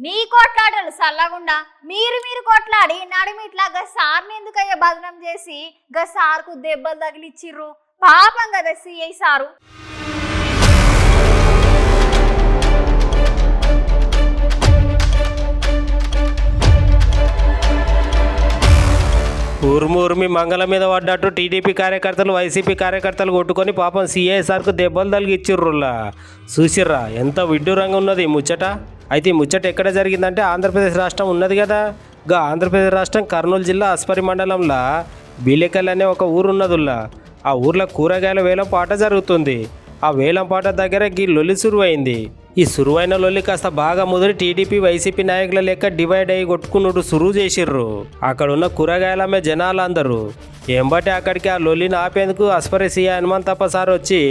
నీ కొట్లాటలు సల్లగుండా మీరు కొట్లాడి నడిమి ఇట్లా గా సార్ని ఎందుకయ్యా బదనం చేసి గా సార్కు దెబ్బలు తగిలిచ్చిర్రు పాపం కదా సిఐ సారు. ఊర్మి మంగళ మీద పడ్డట్టు టీడీపీ కార్యకర్తలు వైసీపీ కార్యకర్తలు కొట్టుకొని పాపం సిఐసార్కు దెబ్బలు తగిలిచ్చిర్రులా. చూసిర్రా ఎంత విడ్డూరంగా ఉన్నది ముచ్చట. అయితే ఈ ముచ్చట ఎక్కడ జరిగిందంటే ఆంధ్రప్రదేశ్ రాష్ట్రం ఉన్నది కదా, గా ఆంధ్రప్రదేశ్ రాష్ట్రం కర్నూలు జిల్లా అస్పరి మండలంలో బీలేకల్ అనే ఒక ఊరు ఉన్నదిలా. ఆ ఊర్లో కూరగాయల వేలం పాట జరుగుతుంది. ఆ వేలం పాట దగ్గర గీ లొల్లి సురువైంది. ఈ సురువైన లొల్లి కాస్త బాగా ముదిరి టీడీపీ వైసీపీ నాయకుల లెక్క డివైడ్ అయ్యి కొట్టుకున్నట్టు సురువు చేసిర్రు. అక్కడున్న కూరగాయలమ్మే జనాలందరూ ఎంబటి అక్కడికి ఆ లొల్లిని ఆపేందుకు అస్పరి సిఐ హనుమంతప్ప సార్ వచ్చి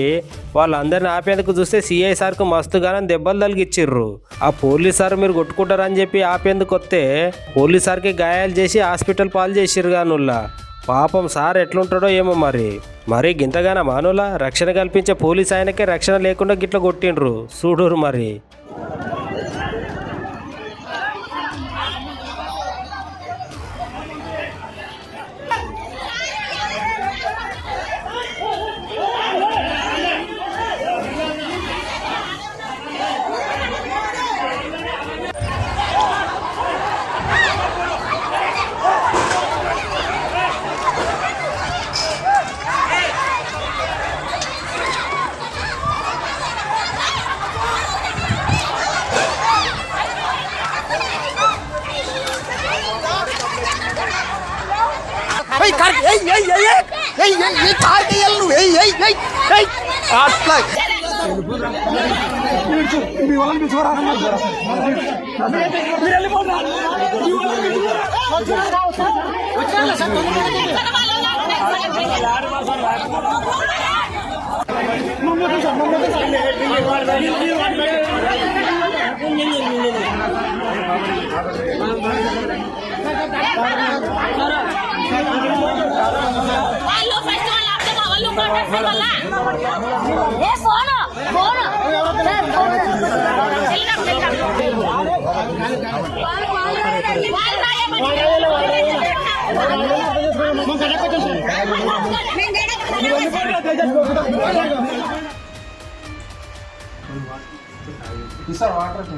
వాళ్ళందరిని ఆపేందుకు చూస్తే సిఐ సార్కు మస్తుగానం దెబ్బలు తలిగిచ్చిర్రు. ఆ పోలీస్ సార్ మీరు కొట్టుకుంటారని చెప్పి ఆపేందుకు వస్తే పోలీస్ సార్కి గాయాలు చేసి హాస్పిటల్ పాలు చేసిర్రు గానుల్లా. పాపం సార్ ఎట్లుంటాడో ఏమో మరి గింతగాన మానుల రక్షణ కల్పించే పోలీస్ ఆయనకే రక్షణ లేకుండా గిట్ల కొట్టిండ్రు చూడురు మరి.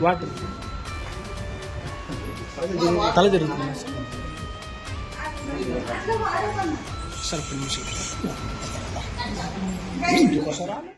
వాటర్ తల జరుగుతుంది సార్.